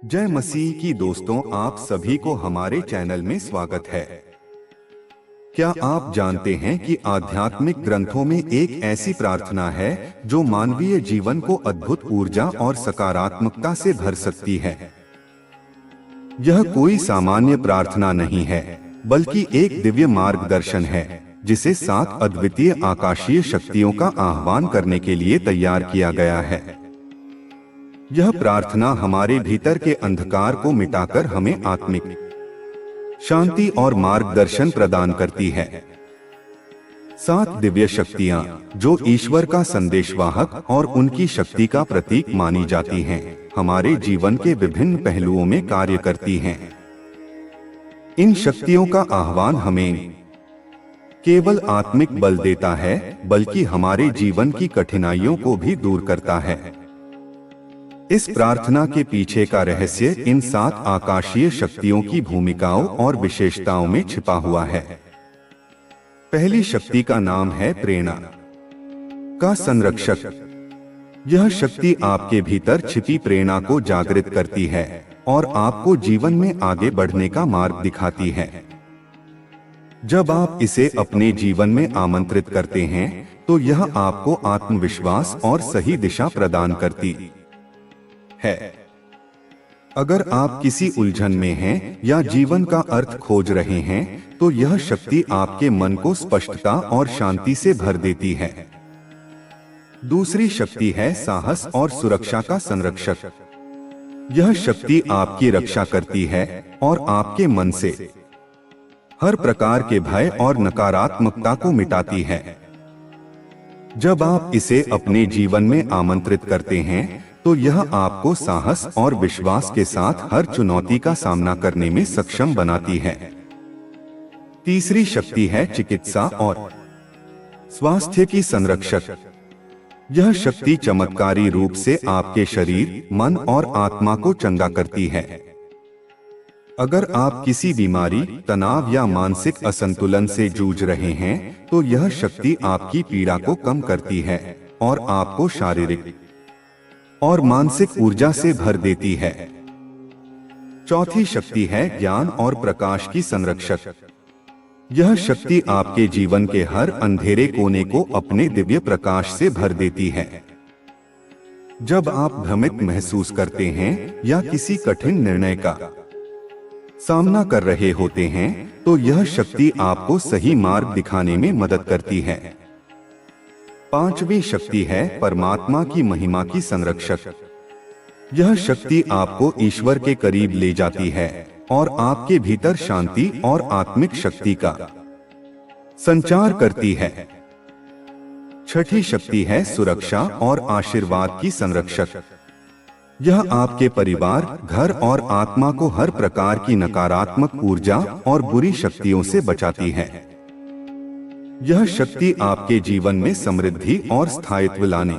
जय मसीह की दोस्तों, आप सभी को हमारे चैनल में स्वागत है। क्या आप जानते हैं कि आध्यात्मिक ग्रंथों में एक ऐसी प्रार्थना है जो मानवीय जीवन को अद्भुत ऊर्जा और सकारात्मकता से भर सकती है। यह कोई सामान्य प्रार्थना नहीं है, बल्कि एक दिव्य मार्गदर्शन है जिसे 7 अद्वितीय आकाशीय शक्तियों का आह्वान करने के लिए तैयार किया गया है। यह प्रार्थना हमारे भीतर के अंधकार को मिटाकर हमें आत्मिक शांति और मार्गदर्शन प्रदान करती है। 7 दिव्य शक्तियां जो ईश्वर का संदेशवाहक और उनकी शक्ति का प्रतीक मानी जाती हैं, हमारे जीवन के विभिन्न पहलुओं में कार्य करती हैं। इन शक्तियों का आह्वान हमें केवल आत्मिक बल देता है, बल्कि हमारे जीवन की कठिनाइयों को भी दूर करता है। इस प्रार्थना के पीछे का रहस्य इन 7 आकाशीय शक्तियों की भूमिकाओं और विशेषताओं में छिपा हुआ है। पहली शक्ति का नाम है प्रेरणा का संरक्षक। यह शक्ति आपके भीतर छिपी प्रेरणा को जागृत करती है और आपको जीवन में आगे बढ़ने का मार्ग दिखाती है। जब आप इसे अपने जीवन में आमंत्रित करते हैं, तो यह आपको आत्मविश्वास और सही दिशा प्रदान करती है। अगर आप किसी उलझन में हैं या जीवन का अर्थ खोज रहे हैं, तो यह शक्ति आपके मन को स्पष्टता और शांति से भर देती है। दूसरी शक्ति है साहस और सुरक्षा का संरक्षक। यह शक्ति आपकी रक्षा करती है और आपके मन से हर प्रकार के भय और नकारात्मकता को मिटाती है। जब आप इसे अपने जीवन में आमंत्रित करते हैं, तो यह आपको साहस और विश्वास के साथ हर चुनौती का सामना करने में सक्षम बनाती है। तीसरी शक्ति है चिकित्सा और स्वास्थ्य की संरक्षक। यह शक्ति चमत्कारी रूप से आपके शरीर, मन और आत्मा को चंगा करती है। अगर आप किसी बीमारी, तनाव या मानसिक असंतुलन से जूझ रहे हैं, तो यह शक्ति आपकी पीड़ा को कम करती है और आपको शारीरिक और मानसिक ऊर्जा से भर देती है। चौथी शक्ति है ज्ञान और प्रकाश की संरक्षक। यह शक्ति आपके जीवन के हर अंधेरे कोने को अपने दिव्य प्रकाश से भर देती है। जब आप भ्रमित महसूस करते हैं या किसी कठिन निर्णय का सामना कर रहे होते हैं, तो यह शक्ति आपको सही मार्ग दिखाने में मदद करती है। पांचवी शक्ति है परमात्मा की महिमा की संरक्षक। यह शक्ति आपको ईश्वर के करीब ले जाती है और आपके भीतर शांति और आत्मिक शक्ति का संचार करती है। छठी शक्ति है सुरक्षा और आशीर्वाद की संरक्षक। यह आपके परिवार, घर और आत्मा को हर प्रकार की नकारात्मक ऊर्जा और बुरी शक्तियों से बचाती है। यह शक्ति आपके जीवन में समृद्धि और स्थायित्व लाने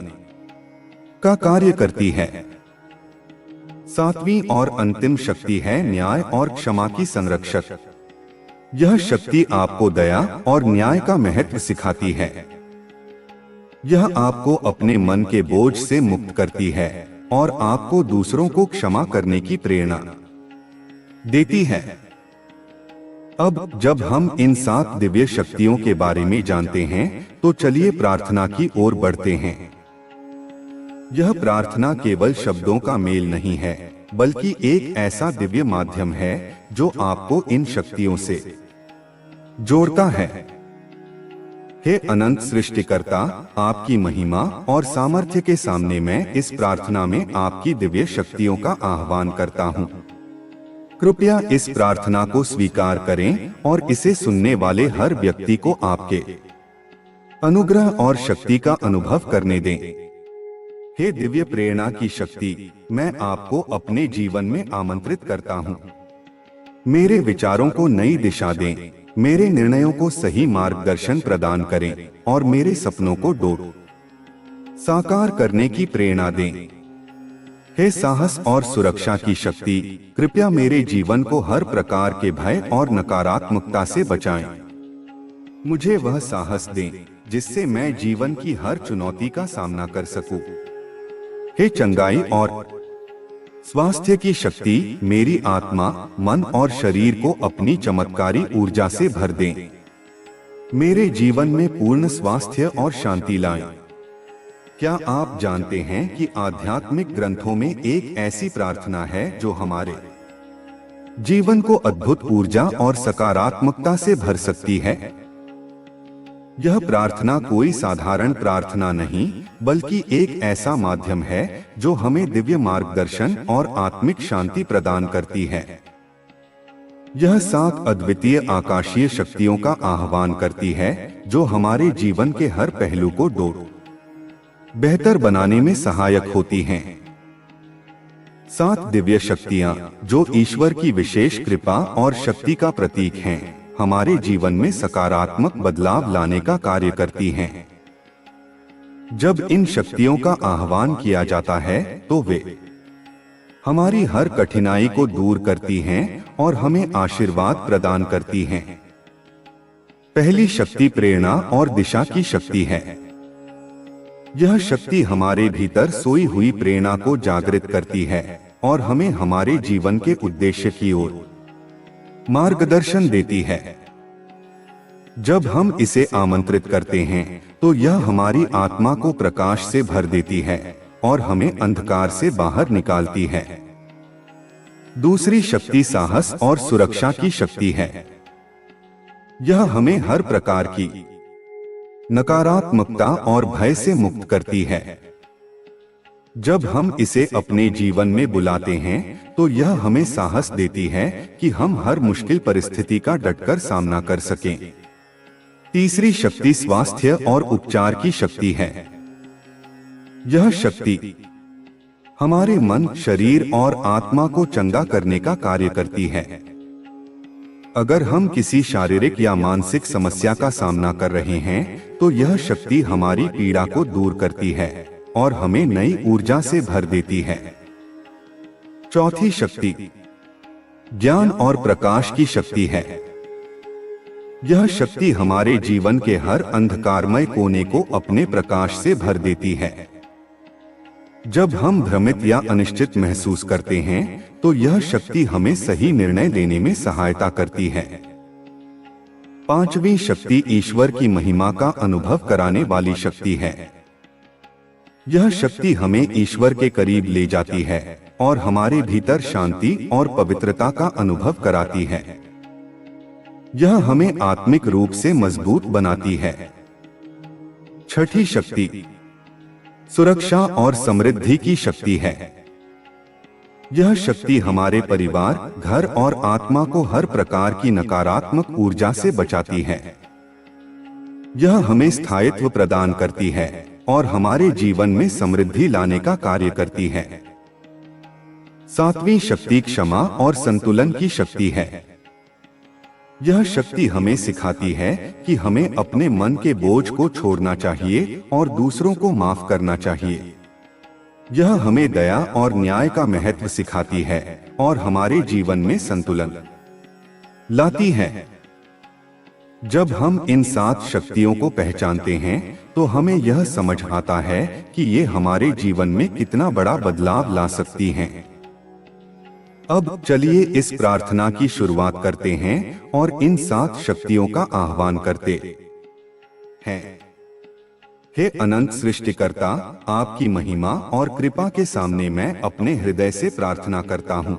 का कार्य करती है। सातवीं और अंतिम शक्ति है न्याय और क्षमा की संरक्षक। यह शक्ति आपको दया और न्याय का महत्व सिखाती है। यह आपको अपने मन के बोझ से मुक्त करती है और आपको दूसरों को क्षमा करने की प्रेरणा देती है। अब जब हम इन 7 दिव्य शक्तियों के बारे में जानते हैं, तो चलिए प्रार्थना की ओर बढ़ते हैं। यह प्रार्थना केवल शब्दों का मेल नहीं है, बल्कि एक ऐसा दिव्य माध्यम है जो आपको इन शक्तियों से जोड़ता है। हे अनंत सृष्टिकर्ता, आपकी महिमा और सामर्थ्य के सामने मैं इस प्रार्थना में आपकी दिव्य शक्तियों का आह्वान करता हूँ। कृपया इस प्रार्थना को स्वीकार करें और इसे सुनने वाले हर व्यक्ति को आपके अनुग्रह और शक्ति का अनुभव करने दें। हे दिव्य प्रेरणा की शक्ति, मैं आपको अपने जीवन में आमंत्रित करता हूँ। मेरे विचारों को नई दिशा दें, मेरे निर्णयों को सही मार्गदर्शन प्रदान करें और मेरे सपनों को साकार करने की प्रेरणा दें। हे साहस और सुरक्षा की शक्ति, कृपया मेरे जीवन को हर प्रकार के भय और नकारात्मकता से बचाएं। मुझे वह साहस दें जिससे मैं जीवन की हर चुनौती का सामना कर सकूं। हे चंगाई और स्वास्थ्य की शक्ति मेरी आत्मा, मन और शरीर को अपनी चमत्कारी ऊर्जा से भर दें। मेरे जीवन में पूर्ण स्वास्थ्य और शांति लाएं। क्या आप जानते हैं कि आध्यात्मिक ग्रंथों में एक ऐसी प्रार्थना है जो हमारे जीवन को अद्भुत ऊर्जा और सकारात्मकता से भर सकती है? यह प्रार्थना कोई साधारण प्रार्थना नहीं, बल्कि एक ऐसा माध्यम है जो हमें दिव्य मार्गदर्शन और आत्मिक शांति प्रदान करती है। यह 7 अद्वितीय आकाशीय शक्तियों का आह्वान करती है जो हमारे जीवन के हर पहलू को बेहतर बनाने में सहायक होती हैं। 7 दिव्य शक्तियां जो ईश्वर की विशेष कृपा और शक्ति का प्रतीक हैं, हमारे जीवन में सकारात्मक बदलाव लाने का कार्य करती हैं। जब इन शक्तियों का आह्वान किया जाता है तो वे हमारी हर कठिनाई को दूर करती हैं और हमें आशीर्वाद प्रदान करती हैं। पहली शक्ति प्रेरणा और दिशा की शक्ति है। यह शक्ति हमारे भीतर सोई हुई प्रेरणा को जागृत करती है और हमें हमारे जीवन के उद्देश्य की ओर मार्गदर्शन देती है। जब हम इसे आमंत्रित करते हैं तो यह हमारी आत्मा को प्रकाश से भर देती है और हमें अंधकार से बाहर निकालती है। दूसरी शक्ति साहस और सुरक्षा की शक्ति है। यह हमें हर प्रकार की नकारात्मकता और भय से मुक्त करती है। जब हम इसे अपने जीवन में बुलाते हैं तो यह हमें साहस देती है कि हम हर मुश्किल परिस्थिति का डटकर सामना कर सकें। तीसरी शक्ति स्वास्थ्य और उपचार की शक्ति है। यह शक्ति हमारे मन, शरीर और आत्मा को चंगा करने का कार्य करती है। अगर हम किसी शारीरिक या मानसिक समस्या का सामना कर रहे हैं तो यह शक्ति हमारी पीड़ा को दूर करती है और हमें नई ऊर्जा से भर देती है। चौथी शक्ति ज्ञान और प्रकाश की शक्ति है। यह शक्ति हमारे जीवन के हर अंधकारमय कोने को अपने प्रकाश से भर देती है। जब हम भ्रमित या अनिश्चित महसूस करते हैं तो यह शक्ति हमें सही निर्णय लेने में सहायता करती है। पांचवी शक्ति ईश्वर की महिमा का अनुभव कराने वाली शक्ति है। यह शक्ति हमें ईश्वर के करीब ले जाती है और हमारे भीतर शांति और पवित्रता का अनुभव कराती है। यह हमें आत्मिक रूप से मजबूत बनाती है। छठी शक्ति सुरक्षा और समृद्धि की शक्ति है। यह शक्ति हमारे परिवार, घर और आत्मा को हर प्रकार की नकारात्मक ऊर्जा से बचाती है। यह हमें स्थायित्व प्रदान करती है और हमारे जीवन में समृद्धि लाने का कार्य करती है। सातवीं शक्ति क्षमा और संतुलन की शक्ति है। यह शक्ति हमें सिखाती है कि हमें अपने मन के बोझ को छोड़ना चाहिए और दूसरों को माफ करना चाहिए। यह हमें दया और न्याय का महत्व सिखाती है और हमारे जीवन में संतुलन लाती है। जब हम इन 7 शक्तियों को पहचानते हैं तो हमें यह समझ आता है कि ये हमारे जीवन में कितना बड़ा बदलाव ला सकती हैं। अब चलिए इस प्रार्थना की शुरुआत करते हैं और इन 7 शक्तियों का आह्वान करते हैं। हे अनंत सृष्टिकर्ता, आपकी महिमा और कृपा के सामने मैं अपने हृदय से प्रार्थना करता हूँ।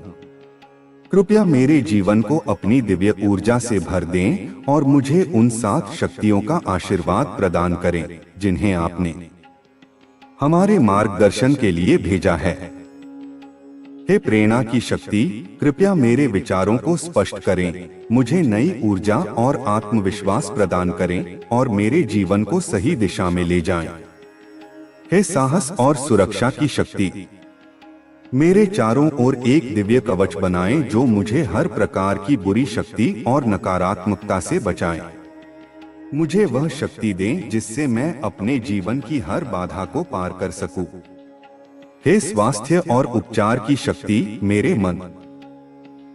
कृपया मेरे जीवन को अपनी दिव्य ऊर्जा से भर दें और मुझे उन 7 शक्तियों का आशीर्वाद प्रदान करें जिन्हें आपने हमारे मार्गदर्शन के लिए भेजा है। हे प्रेरणा की शक्ति, कृपया मेरे विचारों को स्पष्ट करें, मुझे नई ऊर्जा और आत्मविश्वास प्रदान करें और मेरे जीवन को सही दिशा में ले जाएं। हे साहस और सुरक्षा की शक्ति, मेरे चारों ओर एक दिव्य कवच बनाएं जो मुझे हर प्रकार की बुरी शक्ति और नकारात्मकता से बचाएं। मुझे वह शक्ति दें जिससे मैं अपने जीवन की हर बाधा को पार कर सकूं। हे स्वास्थ्य और उपचार की शक्ति, मेरे मन,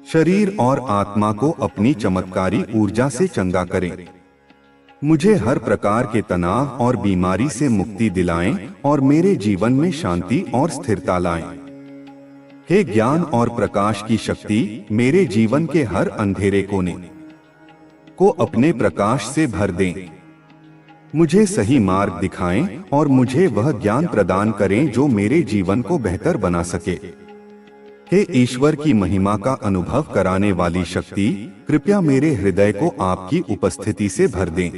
शरीर और आत्मा को अपनी चमत्कारी ऊर्जा से चंगा करें। मुझे हर प्रकार के तनाव और बीमारी से मुक्ति दिलाएं और मेरे जीवन में शांति और स्थिरता लाएं। हे ज्ञान और प्रकाश की शक्ति, मेरे जीवन के हर अंधेरे कोने को अपने प्रकाश से भर दें। मुझे सही मार्ग दिखाएं और मुझे वह ज्ञान प्रदान करें जो मेरे जीवन को बेहतर बना सके। हे ईश्वर की महिमा का अनुभव कराने वाली शक्ति, कृपया मेरे हृदय को आपकी उपस्थिति से भर दें।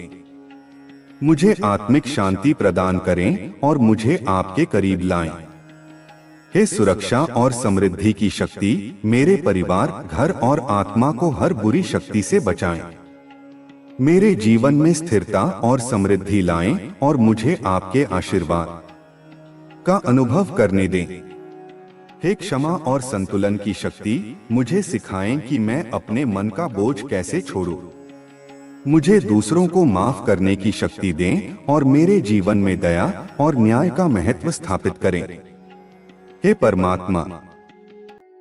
मुझे आत्मिक शांति प्रदान करें और मुझे आपके करीब लाएं। हे सुरक्षा और समृद्धि की शक्ति, मेरे परिवार, घर और आत्मा को हर बुरी शक्ति से बचाएं। मेरे जीवन में स्थिरता और समृद्धि लाएं और मुझे आपके आशीर्वाद का अनुभव करने दें। हे क्षमा और संतुलन की शक्ति, मुझे सिखाएं कि मैं अपने मन का बोझ कैसे छोड़ूं। मुझे दूसरों को माफ करने की शक्ति दें और मेरे जीवन में दया और न्याय का महत्व स्थापित करें। हे परमात्मा,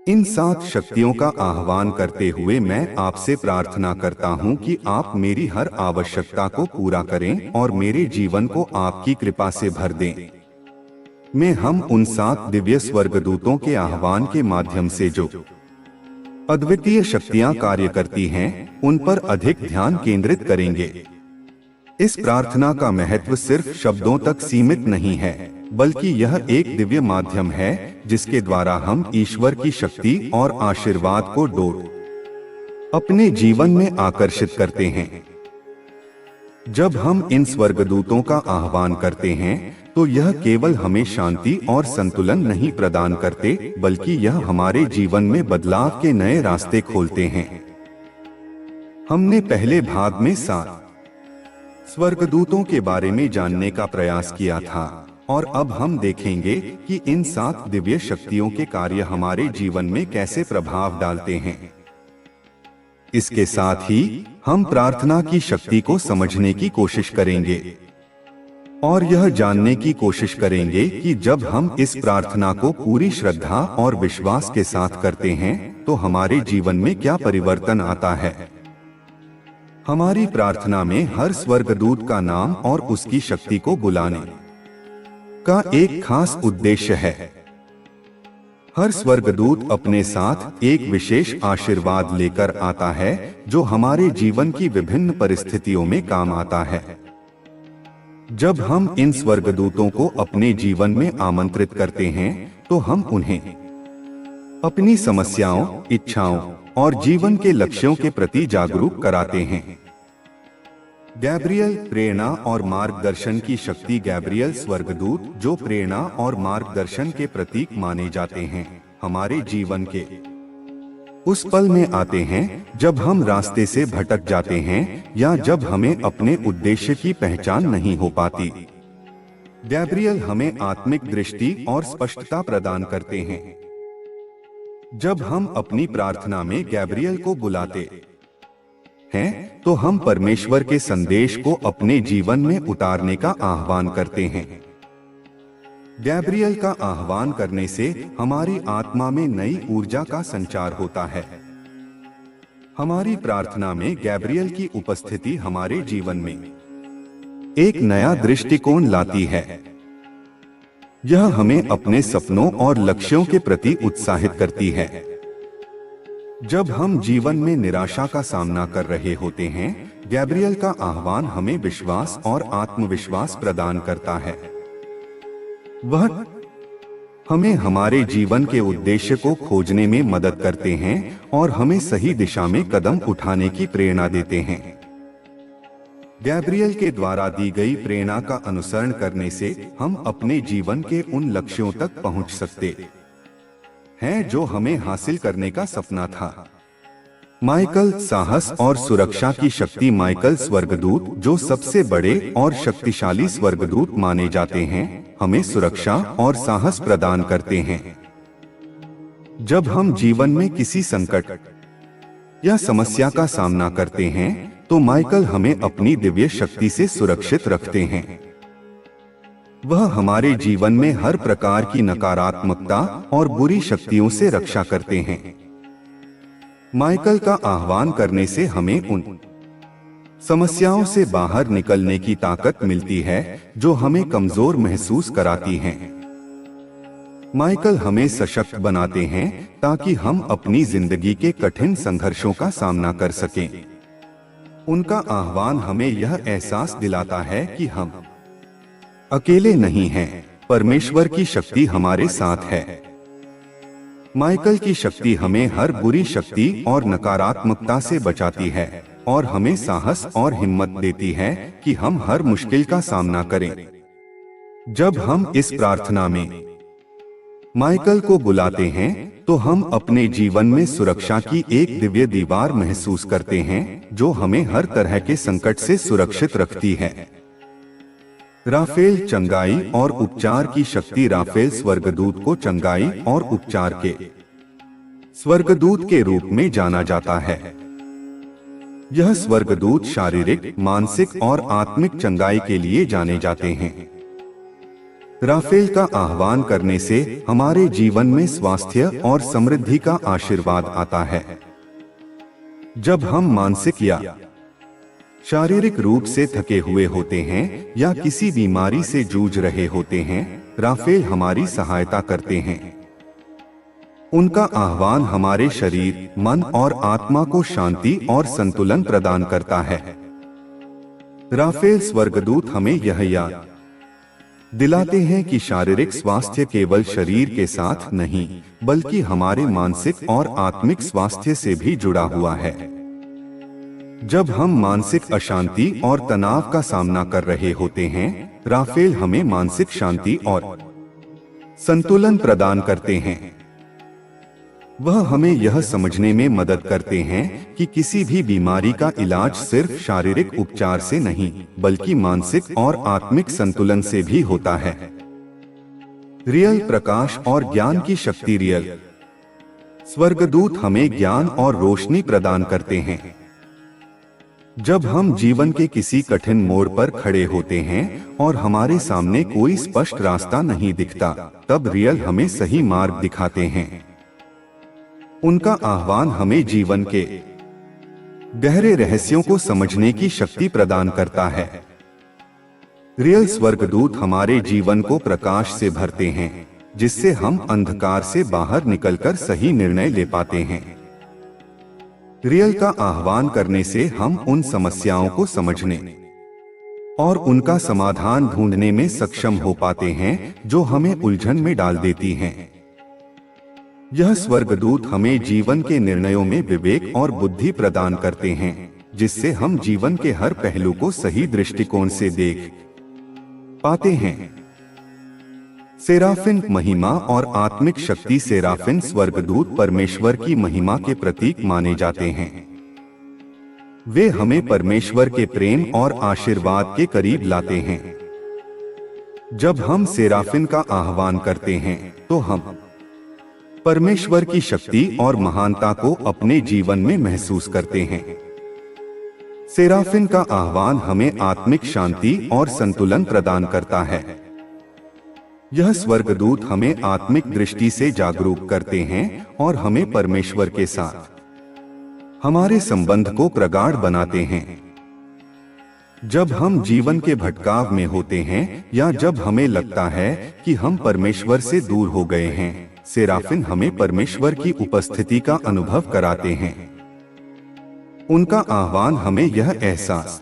इन 7 शक्तियों का आह्वान करते हुए मैं आपसे प्रार्थना करता हूं कि आप मेरी हर आवश्यकता को पूरा करें और मेरे जीवन को आपकी कृपा से भर दें। मैं हम उन 7 दिव्य स्वर्गदूतों के आह्वान के माध्यम से जो अद्वितीय शक्तियां कार्य करती हैं, उन पर अधिक ध्यान केंद्रित करेंगे। इस प्रार्थना का महत्व सिर्फ शब्दों तक सीमित नहीं है, बल्कि यह एक दिव्य माध्यम है जिसके द्वारा हम ईश्वर की शक्ति और आशीर्वाद को अपने जीवन में आकर्षित करते हैं। जब हम इन स्वर्गदूतों का आह्वान करते हैं, तो यह केवल हमें शांति और संतुलन नहीं प्रदान करते, बल्कि यह हमारे जीवन में बदलाव के नए रास्ते खोलते हैं। हमने पहले भाग में 7 स्वर्गदूतों के बारे में जानने का प्रयास किया था, और अब हम देखेंगे कि इन 7 दिव्य शक्तियों के कार्य हमारे जीवन में कैसे प्रभाव डालते हैं। इसके साथ ही हम प्रार्थना की शक्ति को समझने की कोशिश करेंगे और यह जानने की कोशिश करेंगे कि जब हम इस प्रार्थना को पूरी श्रद्धा और विश्वास के साथ करते हैं, तो हमारे जीवन में क्या परिवर्तन आता है। हमारी प्रार्थना में हर स्वर्गदूत का नाम और उसकी शक्ति को बुलाने का एक खास उद्देश्य है। हर स्वर्गदूत अपने साथ एक विशेष आशीर्वाद लेकर आता है जो हमारे जीवन की विभिन्न परिस्थितियों में काम आता है। जब हम इन स्वर्गदूतों को अपने जीवन में आमंत्रित करते हैं, तो हम उन्हें अपनी समस्याओं, इच्छाओं और जीवन के लक्ष्यों के प्रति जागरूक कराते हैं। गैब्रियल, प्रेरणा और मार्गदर्शन की शक्ति। गैब्रियल स्वर्गदूत, जो प्रेरणा और मार्गदर्शन के प्रतीक माने जाते हैं, हमारे जीवन के उस पल में आते हैं जब हम रास्ते से भटक जाते हैं या जब हमें अपने उद्देश्य की पहचान नहीं हो पाती। गैब्रियल हमें आत्मिक दृष्टि और स्पष्टता प्रदान करते हैं। जब हम अपनी प्रार्थना में गैब्रियल को बुलाते हैं, तो हम परमेश्वर के संदेश को अपने जीवन में उतारने का आह्वान करते हैं। गैब्रियल का आह्वान करने से हमारी आत्मा में नई ऊर्जा का संचार होता है। हमारी प्रार्थना में गैब्रियल की उपस्थिति हमारे जीवन में एक नया दृष्टिकोण लाती है। यह हमें अपने सपनों और लक्ष्यों के प्रति उत्साहित करती है। जब हम जीवन में निराशा का सामना कर रहे होते हैं, गैब्रियल का आह्वान हमें विश्वास और आत्मविश्वास प्रदान करता है। वह हमें हमारे जीवन के उद्देश्य को खोजने में मदद करते हैं और हमें सही दिशा में कदम उठाने की प्रेरणा देते हैं। गैब्रियल के द्वारा दी गई प्रेरणा का अनुसरण करने से हम अपने जीवन के उन लक्ष्यों तक पहुंच सकते हैं जो हमें हासिल करने का सपना था। माइकल, साहस और सुरक्षा की शक्ति। माइकल स्वर्गदूत, जो सबसे बड़े और शक्तिशाली स्वर्गदूत माने जाते हैं, हमें सुरक्षा और साहस प्रदान करते हैं। जब हम जीवन में किसी संकट या समस्या का सामना करते हैं, तो माइकल हमें अपनी दिव्य शक्ति से सुरक्षित रखते हैं। वह हमारे जीवन में हर प्रकार की नकारात्मकता और बुरी शक्तियों से रक्षा करते हैं। माइकल का आह्वान करने से हमें उन समस्याओं से बाहर निकलने की ताकत मिलती है जो हमें कमजोर महसूस कराती हैं। माइकल हमें सशक्त बनाते हैं ताकि हम अपनी जिंदगी के कठिन संघर्षों का सामना कर सकें। उनका आह्वान हमें यह एहसास दिलाता है कि हम अकेले नहीं हैं, परमेश्वर की शक्ति हमारे साथ है। माइकल की शक्ति हमें हर बुरी शक्ति और नकारात्मकता से बचाती है और हमें साहस और हिम्मत देती है कि हम हर मुश्किल का सामना करें। जब हम इस प्रार्थना में माइकल को बुलाते हैं तो हम अपने जीवन में सुरक्षा की एक दिव्य दीवार महसूस करते हैं जो हमें हर तरह के संकट से सुरक्षित रखती है। राफेल चंगाई और उपचार की शक्ति। राफेल स्वर्गदूत को चंगाई और उपचार के स्वर्गदूत के रूप में जाना जाता है। यह स्वर्गदूत शारीरिक, मानसिक और आत्मिक चंगाई के लिए जाने जाते हैं। राफेल का आह्वान करने से हमारे जीवन में स्वास्थ्य और समृद्धि का आशीर्वाद आता है। जब हम मानसिक या शारीरिक रूप से थके हुए होते हैं या किसी बीमारी से जूझ रहे होते हैं, राफेल हमारी सहायता करते हैं। उनका आह्वान हमारे शरीर, मन और आत्मा को शांति और संतुलन प्रदान करता है। राफेल स्वर्गदूत हमें यह याद दिलाते हैं कि शारीरिक स्वास्थ्य केवल शरीर के साथ नहीं, बल्कि हमारे मानसिक और आत्मिक स्वास्थ्य से भी जुड़ा हुआ है। जब हम मानसिक अशांति और तनाव का सामना कर रहे होते हैं, राफेल हमें मानसिक शांति और संतुलन प्रदान करते हैं। वह हमें यह समझने में मदद करते हैं कि किसी भी बीमारी का इलाज सिर्फ शारीरिक उपचार से नहीं, बल्कि मानसिक और आत्मिक संतुलन से भी होता है। रियल प्रकाश और ज्ञान की शक्ति। रियल स्वर्गदूत हमें ज्ञान और रोशनी प्रदान करते हैं। जब हम जीवन के किसी कठिन मोड़ पर खड़े होते हैं और हमारे सामने कोई स्पष्ट रास्ता नहीं दिखता, तब रियल हमें सही मार्ग दिखाते हैं। उनका आह्वान हमें जीवन के गहरे रहस्यों को समझने की शक्ति प्रदान करता है। रियल स्वर्गदूत हमारे जीवन को प्रकाश से भरते हैं, जिससे हम अंधकार से बाहर निकलकर सही निर्णय ले पाते हैं। रियल का आह्वान करने से हम उन समस्याओं को समझने और उनका समाधान ढूंढने में सक्षम हो पाते हैं जो हमें उलझन में डाल देती हैं। यह स्वर्गदूत हमें जीवन के निर्णयों में विवेक और बुद्धि प्रदान करते हैं, जिससे हम जीवन के हर पहलू को सही दृष्टिकोण से देख पाते हैं। सेराफिन महिमा और आत्मिक शक्ति। सेराफिन स्वर्गदूत परमेश्वर की महिमा के प्रतीक माने जाते हैं। वे हमें परमेश्वर के प्रेम और आशीर्वाद के करीब लाते हैं। जब हम सेराफिन का आह्वान करते हैं तो हम परमेश्वर की शक्ति और महानता को अपने जीवन में महसूस करते हैं। सेराफिन का आह्वान हमें आत्मिक शांति और संतुलन प्रदान करता है। यह स्वर्गदूत हमें आत्मिक दृष्टि से जागरूक करते हैं और हमें परमेश्वर के साथ हमारे संबंध को प्रगाढ़ बनाते हैं। जब हम जीवन के भटकाव में होते हैं या जब हमें लगता है कि हम परमेश्वर से दूर हो गए हैं, सेराफिन हमें परमेश्वर की उपस्थिति का अनुभव कराते हैं। उनका आह्वान हमें यह एहसास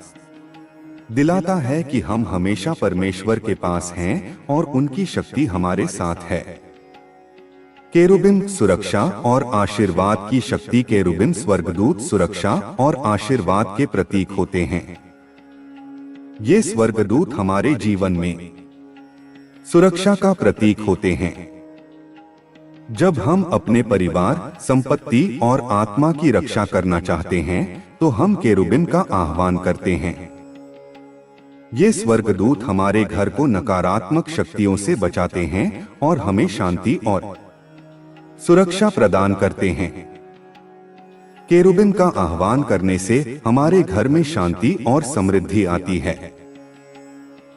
दिलाता है कि हम हमेशा परमेश्वर के पास हैं और उनकी शक्ति हमारे साथ है। केरुबिम सुरक्षा और आशीर्वाद की शक्ति। केरुबिम स्वर्गदूत सुरक्षा और आशीर्वाद के प्रतीक होते हैं। ये स्वर्गदूत हमारे जीवन में सुरक्षा का प्रतीक होते हैं। जब हम अपने परिवार, संपत्ति और आत्मा की रक्षा करना चाहते हैं, तो हम केरुबिम का आह्वान करते हैं। ये स्वर्गदूत हमारे घर को नकारात्मक शक्तियों से बचाते हैं और हमें शांति और सुरक्षा प्रदान करते हैं। केरुबिम का आह्वान करने से हमारे घर में शांति और समृद्धि आती है।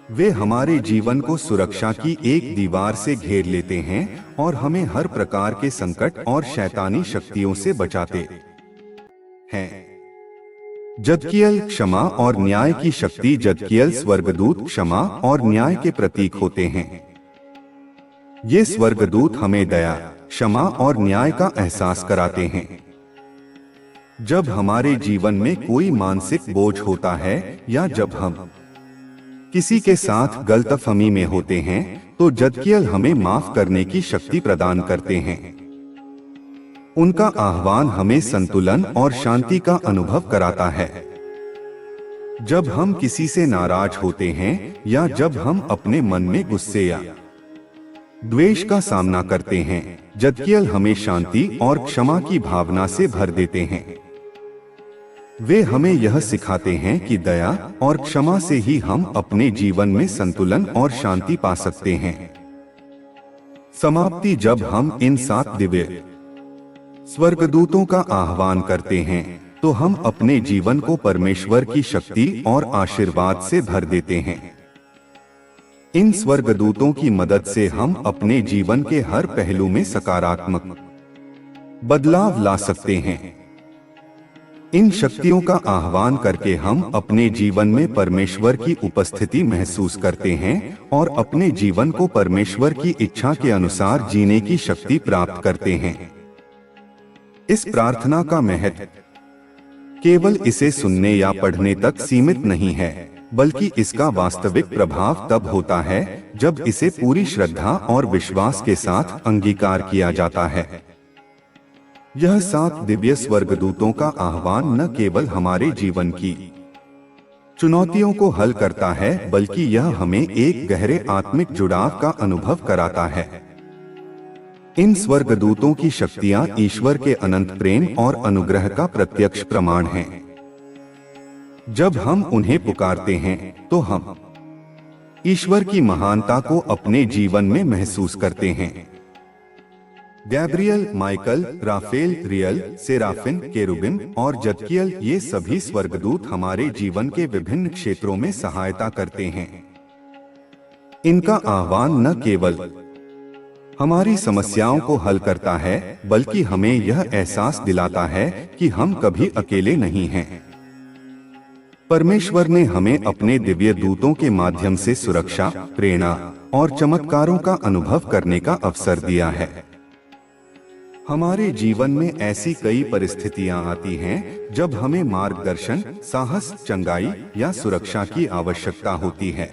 वे हमारे जीवन को सुरक्षा की एक दीवार से घेर लेते हैं और हमें हर प्रकार के संकट और शैतानी शक्तियों से बचाते हैं। जदकियल क्षमा और न्याय की शक्ति। जदकियल स्वर्गदूत क्षमा और न्याय के प्रतीक होते हैं। ये स्वर्गदूत हमें दया, क्षमा और न्याय का एहसास कराते हैं। जब हमारे जीवन में कोई मानसिक बोझ होता है या जब हम किसी के साथ गलतफहमी में होते हैं, तो जदकियल हमें माफ करने की शक्ति प्रदान करते हैं। उनका आह्वान हमें संतुलन और शांति का अनुभव कराता है। जब हम किसी से नाराज होते हैं या जब हम अपने मन में गुस्से या द्वेष का सामना करते हैं, जदकियल हमें शांति और क्षमा की भावना से भर देते हैं। वे हमें यह सिखाते हैं कि दया और क्षमा से ही हम अपने जीवन में संतुलन और शांति पा सकते हैं। समाप्ति। जब हम इन 7 दिव्य स्वर्गदूतों का आह्वान करते हैं, तो हम अपने जीवन को परमेश्वर की शक्ति और आशीर्वाद से भर देते हैं। इन स्वर्गदूतों की मदद से हम अपने जीवन के हर पहलू में सकारात्मक बदलाव ला सकते हैं। इन शक्तियों का आह्वान करके हम अपने जीवन में परमेश्वर की उपस्थिति महसूस करते हैं और अपने जीवन को परमेश्वर की इच्छा के अनुसार जीने की शक्ति प्राप्त करते हैं। इस प्रार्थना का महत्व केवल इसे सुनने या पढ़ने तक सीमित नहीं है, बल्कि इसका वास्तविक प्रभाव तब होता है जब इसे पूरी श्रद्धा और विश्वास के साथ अंगीकार किया जाता है। यह 7 दिव्य स्वर्गदूतों का आह्वान न केवल हमारे जीवन की चुनौतियों को हल करता है, बल्कि यह हमें एक गहरे आत्मिक जुड़ाव का अनुभव कराता है। इन स्वर्गदूतों की शक्तियां ईश्वर के अनंत प्रेम और अनुग्रह का प्रत्यक्ष प्रमाण हैं। जब हम उन्हें पुकारते हैं, तो हम ईश्वर की महानता को अपने जीवन में महसूस करते हैं। Gabriel, Michael, Raphael, Uriel, Seraphim, Cherubim और जदकियल, ये सभी स्वर्गदूत हमारे जीवन के विभिन्न क्षेत्रों में सहायता करते हैं। इनका आह्वान न केवल हमारी समस्याओं को हल करता है, बल्कि हमें यह एहसास दिलाता है कि हम कभी अकेले नहीं हैं। परमेश्वर ने हमें अपने दिव्य दूतों के माध्यम से सुरक्षा, प्रेरणा और चमत्कारों का अनुभव करने का अवसर दिया है। हमारे जीवन में ऐसी कई परिस्थितियां आती हैं जब हमें मार्गदर्शन, साहस, चंगाई या सुरक्षा की आवश्यकता होती है।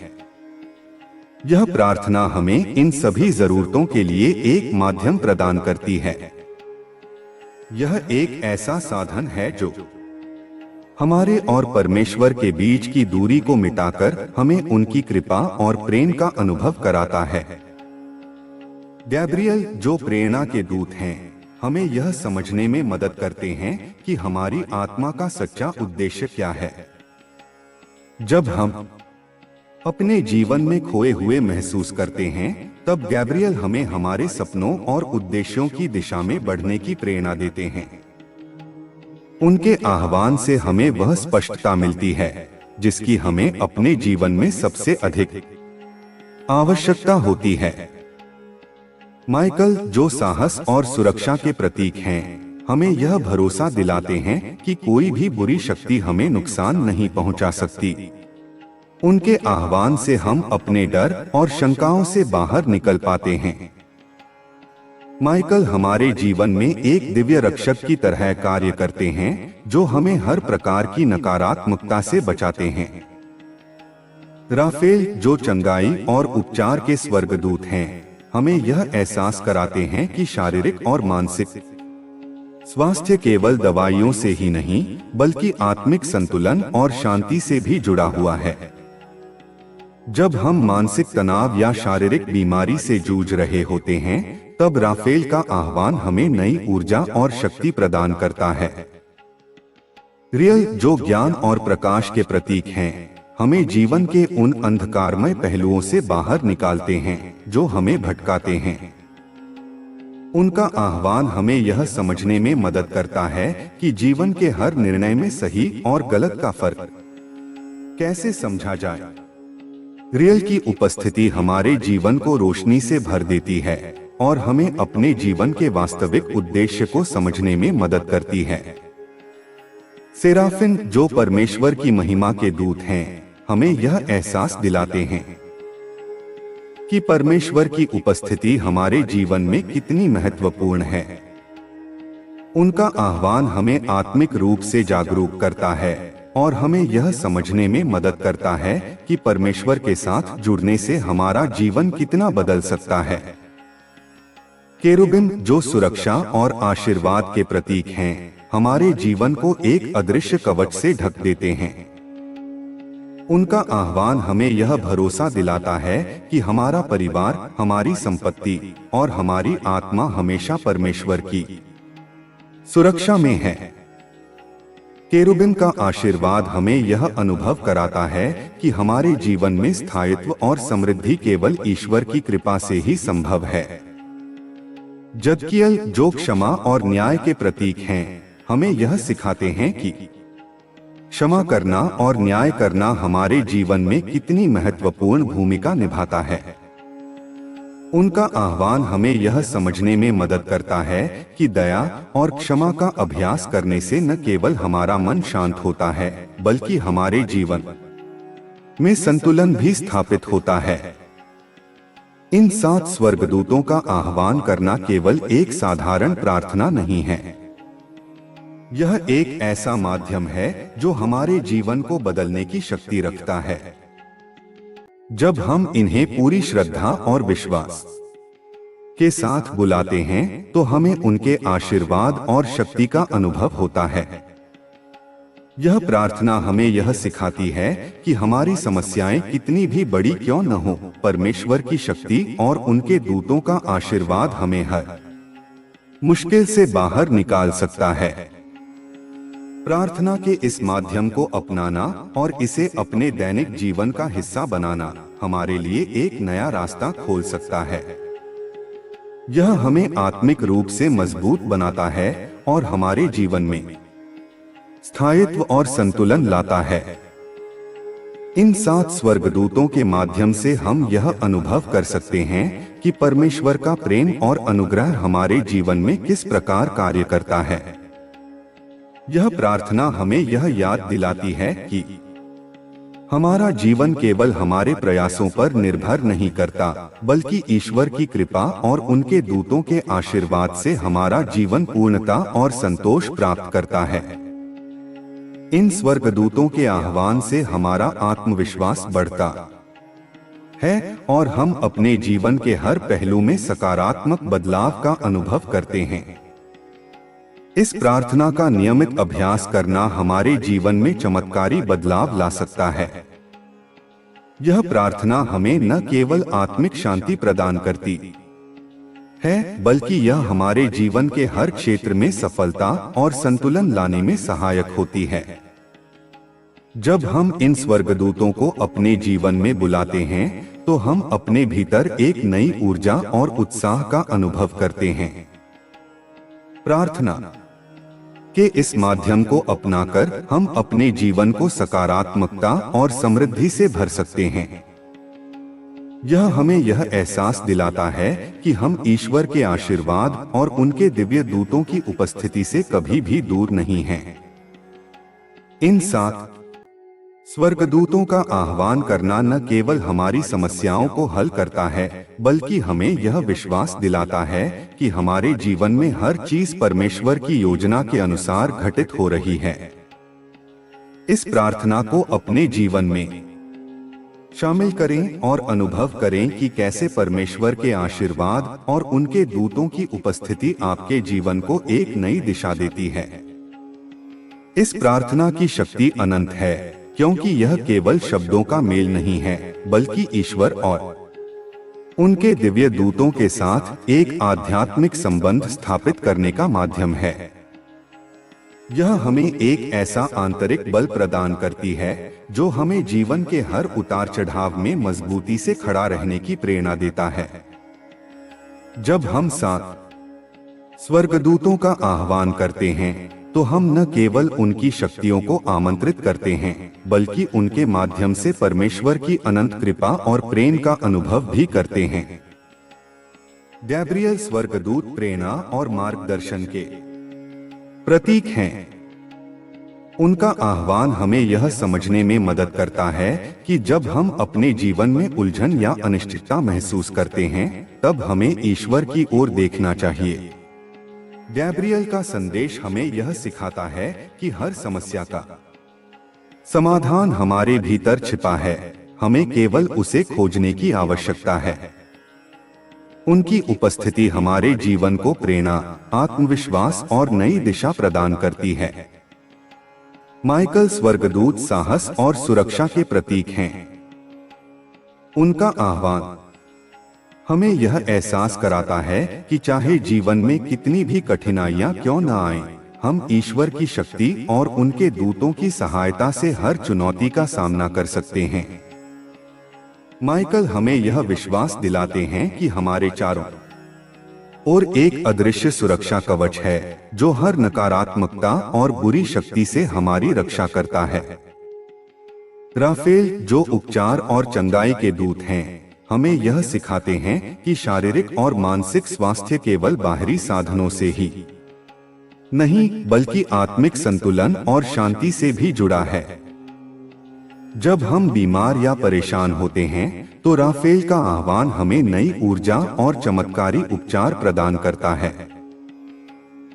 यह प्रार्थना हमें इन सभी जरूरतों के लिए एक माध्यम प्रदान करती है। यह एक ऐसा साधन है जो हमारे और परमेश्वर के बीच की दूरी को मिटाकर हमें उनकी कृपा और प्रेम का अनुभव कराता है। गैब्रियल, जो प्रेरणा के दूत हैं, हमें यह समझने में मदद करते हैं कि हमारी आत्मा का सच्चा उद्देश्य क्या है। जब हम अपने जीवन में खोए हुए महसूस करते हैं, तब गैब्रियल हमें हमारे सपनों और उद्देश्यों की दिशा में बढ़ने की प्रेरणा देते हैं। उनके आह्वान से हमें वह स्पष्टता मिलती है जिसकी हमें अपने जीवन में सबसे अधिक आवश्यकता होती है। माइकल, जो साहस और सुरक्षा के प्रतीक हैं, हमें यह भरोसा दिलाते हैं कि कोई भी बुरी शक्ति हमें नुकसान नहीं पहुंचा सकती। उनके आह्वान से हम अपने डर और शंकाओं से बाहर निकल पाते हैं। माइकल हमारे जीवन में एक दिव्य रक्षक की तरह कार्य करते हैं, जो हमें हर प्रकार की नकारात्मकता से बचाते हैं। राफेल, जो चंगाई और उपचार के स्वर्गदूत हैं, हमें यह एहसास कराते हैं कि शारीरिक और मानसिक स्वास्थ्य केवल दवाइयों से ही नहीं, बल्कि आत्मिक संतुलन और शांति से भी जुड़ा हुआ है। जब हम मानसिक तनाव या शारीरिक बीमारी से जूझ रहे होते हैं, तब राफेल का आह्वान हमें नई ऊर्जा और शक्ति प्रदान करता है। रियल, जो ज्ञान और प्रकाश के प्रतीक हैं, हमें जीवन के उन अंधकारमय पहलुओं से बाहर निकालते हैं जो हमें भटकाते हैं। उनका आह्वान हमें यह समझने में मदद करता है कि जीवन के हर निर्णय में सही और गलत का फर्क कैसे समझा जाए। रियल की उपस्थिति हमारे जीवन को रोशनी से भर देती है और हमें अपने जीवन के वास्तविक उद्देश्य को समझने में मदद करती है। सेराफिन, जो परमेश्वर की महिमा के दूत हैं, हमें यह एहसास दिलाते हैं कि परमेश्वर की उपस्थिति हमारे जीवन में कितनी महत्वपूर्ण है। उनका आह्वान हमें आत्मिक रूप से जागरूक करता है और हमें यह समझने में मदद करता है कि परमेश्वर के साथ जुड़ने से हमारा जीवन कितना बदल सकता है। केरुबिम, जो सुरक्षा और आशीर्वाद के प्रतीक हैं, हमारे जीवन को एक अदृश्य कवच से ढक देते हैं। उनका आह्वान हमें यह भरोसा दिलाता है कि हमारा परिवार, हमारी संपत्ति और हमारी आत्मा हमेशा परमेश्वर की सुरक्षा में है। केरुबिम का आशीर्वाद हमें यह अनुभव कराता है कि हमारे जीवन में स्थायित्व और समृद्धि केवल ईश्वर की कृपा से ही संभव है। जदकियल, जो क्षमा और न्याय के प्रतीक हैं, हमें यह सिखाते हैं कि क्षमा करना और न्याय करना हमारे जीवन में कितनी महत्वपूर्ण भूमिका निभाता है। उनका आह्वान हमें यह समझने में मदद करता है कि दया और क्षमा का अभ्यास करने से न केवल हमारा मन शांत होता है, बल्कि हमारे जीवन में संतुलन भी स्थापित होता है। इन 7 स्वर्गदूतों का आह्वान करना केवल एक साधारण प्रार्थना नहीं है। यह एक ऐसा माध्यम है जो हमारे जीवन को बदलने की शक्ति रखता है। जब हम इन्हें पूरी श्रद्धा और विश्वास के साथ बुलाते हैं, तो हमें उनके आशीर्वाद और शक्ति का अनुभव होता है। यह प्रार्थना हमें यह सिखाती है कि हमारी समस्याएं कितनी भी बड़ी क्यों न हो, परमेश्वर की शक्ति और उनके दूतों का आशीर्वाद हमें हर मुश्किल से बाहर निकाल सकता है। प्रार्थना के इस माध्यम को अपनाना और इसे अपने दैनिक जीवन का हिस्सा बनाना हमारे लिए एक नया रास्ता खोल सकता है। यह हमें आत्मिक रूप से मजबूत बनाता है और हमारे जीवन में स्थायित्व और संतुलन लाता है। इन 7 स्वर्गदूतों के माध्यम से हम यह अनुभव कर सकते हैं कि परमेश्वर का प्रेम और अनुग्रह हमारे जीवन में किस प्रकार कार्य करता है। यह प्रार्थना हमें यह याद दिलाती है कि हमारा जीवन केवल हमारे प्रयासों पर निर्भर नहीं करता, बल्कि ईश्वर की कृपा और उनके दूतों के आशीर्वाद से हमारा जीवन पूर्णता और संतोष प्राप्त करता है। इन स्वर्गदूतों के आह्वान से हमारा आत्मविश्वास बढ़ता है और हम अपने जीवन के हर पहलू में सकारात्मक बदलाव का अनुभव करते हैं। इस प्रार्थना का नियमित अभ्यास करना हमारे जीवन में चमत्कारी बदलाव ला सकता है। यह प्रार्थना हमें न केवल आत्मिक शांति प्रदान करती है, बल्कि यह हमारे जीवन के हर क्षेत्र में सफलता और संतुलन लाने में सहायक होती है। जब हम इन स्वर्गदूतों को अपने जीवन में बुलाते हैं, तो हम अपने भीतर एक नई ऊर्जा और उत्साह का अनुभव करते हैं। प्रार्थना के इस माध्यम को अपनाकर हम अपने जीवन को सकारात्मकता और समृद्धि से भर सकते हैं। यह हमें यह एहसास दिलाता है कि हम ईश्वर के आशीर्वाद और उनके दिव्य दूतों की उपस्थिति से कभी भी दूर नहीं हैं। इन 7 स्वर्गदूतों का आह्वान करना न केवल हमारी समस्याओं को हल करता है, बल्कि हमें यह विश्वास दिलाता है कि हमारे जीवन में हर चीज परमेश्वर की योजना के अनुसार घटित हो रही है। इस प्रार्थना को अपने जीवन में शामिल करें और अनुभव करें कि कैसे परमेश्वर के आशीर्वाद और उनके दूतों की उपस्थिति आपके जीवन को एक नई दिशा देती है। इस प्रार्थना की शक्ति अनंत है, क्योंकि यह केवल शब्दों का मेल नहीं है, बल्कि ईश्वर और उनके दिव्य दूतों के साथ एक आध्यात्मिक संबंध स्थापित करने का माध्यम है। यह हमें एक ऐसा आंतरिक बल प्रदान करती है जो हमें जीवन के हर उतार चढ़ाव में मजबूती से खड़ा रहने की प्रेरणा देता है। जब हम 7 स्वर्गदूतों का आह्वान करते हैं, तो हम न केवल उनकी शक्तियों को आमंत्रित करते हैं, बल्कि उनके माध्यम से परमेश्वर की अनंत कृपा और प्रेम का अनुभव भी करते हैं। गैब्रियल स्वर्गदूत प्रेरणा और मार्गदर्शन के प्रतीक हैं। उनका आह्वान हमें यह समझने में मदद करता है कि जब हम अपने जीवन में उलझन या अनिश्चितता महसूस करते हैं, तब हमें ईश्वर की ओर देखना चाहिए। गैब्रियल का संदेश हमें यह सिखाता है कि हर समस्या का समाधान हमारे भीतर छिपा है, हमें केवल उसे खोजने की आवश्यकता है। उनकी उपस्थिति हमारे जीवन को प्रेरणा, आत्मविश्वास और नई दिशा प्रदान करती है। माइकल स्वर्गदूत साहस और सुरक्षा के प्रतीक हैं। उनका आह्वान हमें यह एहसास कराता है कि चाहे जीवन में कितनी भी कठिनाइयां क्यों न आएं, हम ईश्वर की शक्ति और उनके दूतों की सहायता से हर चुनौती का सामना कर सकते हैं। माइकल हमें यह विश्वास दिलाते हैं कि हमारे चारों ओर एक अदृश्य सुरक्षा कवच है, जो हर नकारात्मकता और बुरी शक्ति से हमारी रक्षा करता है। राफेल, जो उपचार और चंगाई के दूत हैं, हमें यह सिखाते हैं कि शारीरिक और मानसिक स्वास्थ्य केवल बाहरी साधनों से ही नहीं, बल्कि आत्मिक संतुलन और शांति से भी जुड़ा है। जब हम बीमार या परेशान होते हैं, तो राफेल का आह्वान हमें नई ऊर्जा और चमत्कारी उपचार प्रदान करता है।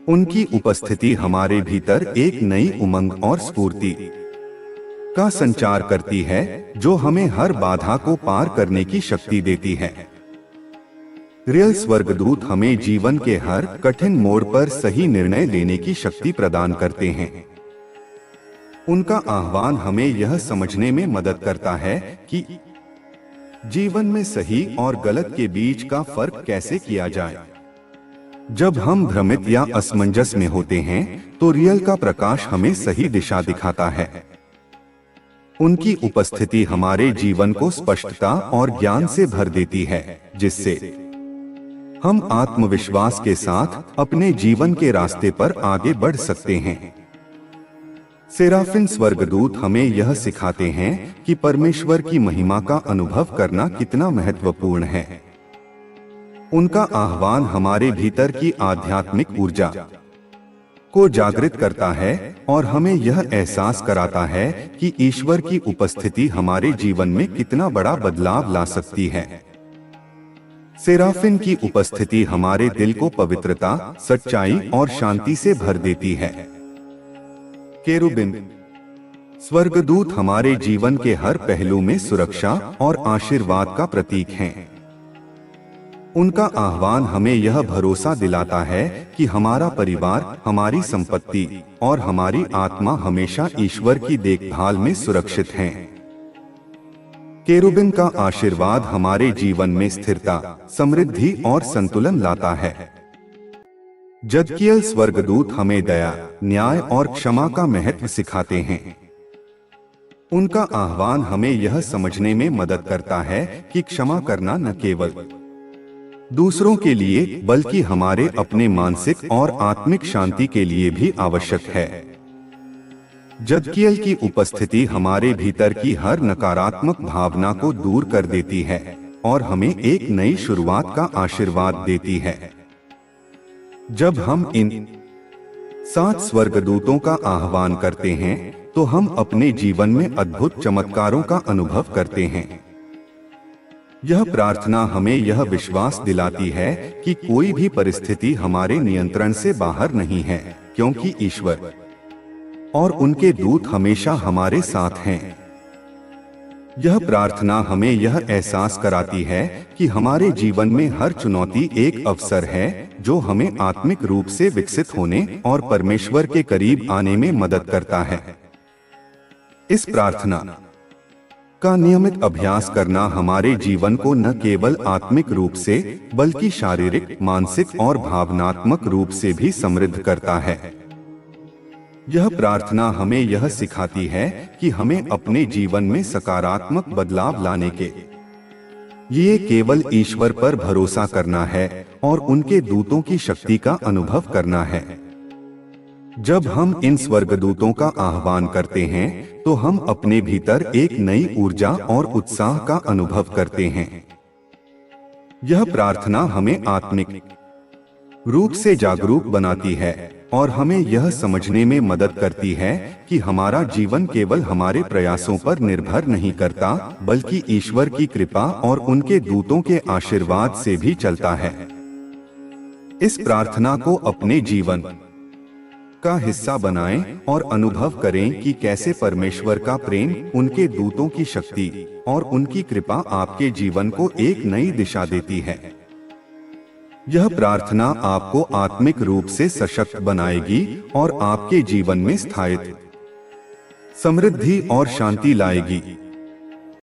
उनकी उपस्थिति हमारे भीतर एक नई उमंग और स्फूर्ति का संचार करती है, जो हमें हर बाधा को पार करने की शक्ति देती है। रियल स्वर्गदूत हमें जीवन के हर कठिन मोड़ पर सही निर्णय लेने की शक्ति प्रदान करते हैं। उनका आह्वान हमें यह समझने में मदद करता है कि जीवन में सही और गलत के बीच का फर्क कैसे किया जाए। जब हम भ्रमित या असमंजस में होते हैं, तो रियल का प्रकाश हमें सही दिशा दिखाता है। उनकी उपस्थिति हमारे जीवन को स्पष्टता और ज्ञान से भर देती है, जिससे हम आत्मविश्वास के साथ अपने जीवन के रास्ते पर आगे बढ़ सकते हैं। सेराफिन स्वर्गदूत हमें यह सिखाते हैं कि परमेश्वर की महिमा का अनुभव करना कितना महत्वपूर्ण है। उनका आह्वान हमारे भीतर की आध्यात्मिक ऊर्जा को जागृत करता है और हमें यह एहसास कराता है कि ईश्वर की उपस्थिति हमारे जीवन में कितना बड़ा बदलाव ला सकती है। सेराफिन की उपस्थिति हमारे दिल को पवित्रता, सच्चाई और शांति से भर देती है। केरुबिन स्वर्गदूत हमारे जीवन के हर पहलू में सुरक्षा और आशीर्वाद का प्रतीक हैं। उनका आह्वान हमें यह भरोसा दिलाता है कि हमारा परिवार, हमारी संपत्ति और हमारी आत्मा हमेशा ईश्वर की देखभाल में सुरक्षित हैं। केरुबिन का आशीर्वाद हमारे जीवन में स्थिरता, समृद्धि और संतुलन लाता है। जदकियल स्वर्गदूत हमें दया, न्याय और क्षमा का महत्व सिखाते हैं। उनका आह्वान हमें यह समझने में मदद करता है कि क्षमा करना न केवल दूसरों के लिए, बल्कि हमारे अपने मानसिक और आत्मिक शांति के लिए भी आवश्यक है। जदकियल की उपस्थिति हमारे भीतर की हर नकारात्मक भावना को दूर कर देती है और हमें एक नई शुरुआत का आशीर्वाद देती है। जब हम इन 7 स्वर्गदूतों का आह्वान करते हैं, तो हम अपने जीवन में अद्भुत चमत्कारों का अनुभव करते हैं। यह प्रार्थना हमें यह विश्वास दिलाती है कि कोई भी परिस्थिति हमारे नियंत्रण से बाहर नहीं है, क्योंकि ईश्वर और उनके दूत हमेशा हमारे साथ हैं। यह प्रार्थना हमें यह एहसास कराती है कि हमारे जीवन में हर चुनौती एक अवसर है, जो हमें आत्मिक रूप से विकसित होने और परमेश्वर के करीब आने में मदद करता है। इस प्रार्थना का नियमित अभ्यास करना हमारे जीवन को न केवल आत्मिक रूप से, बल्कि शारीरिक, मानसिक और भावनात्मक रूप से भी समृद्ध करता है। यह प्रार्थना हमें यह सिखाती है कि हमें अपने जीवन में सकारात्मक बदलाव लाने के लिए केवल ईश्वर पर भरोसा करना है और उनके दूतों की शक्ति का अनुभव करना है। जब हम इन स्वर्गदूतों का आह्वान करते हैं, तो हम अपने भीतर एक नई ऊर्जा और उत्साह का अनुभव करते हैं। यह प्रार्थना हमें आत्मिक रूप से जागरूक बनाती है और हमें यह समझने में मदद करती है कि हमारा जीवन केवल हमारे प्रयासों पर निर्भर नहीं करता, बल्कि ईश्वर की कृपा और उनके दूतों के आशीर्वाद से भी चलता है। इस प्रार्थना को अपने जीवन का हिस्सा बनाएं और अनुभव करें कि कैसे परमेश्वर का प्रेम, उनके दूतों की शक्ति और उनकी कृपा आपके जीवन को एक नई दिशा देती है। यह प्रार्थना आपको आत्मिक रूप से सशक्त बनाएगी और आपके जीवन में स्थायित्व, समृद्धि और शांति लाएगी।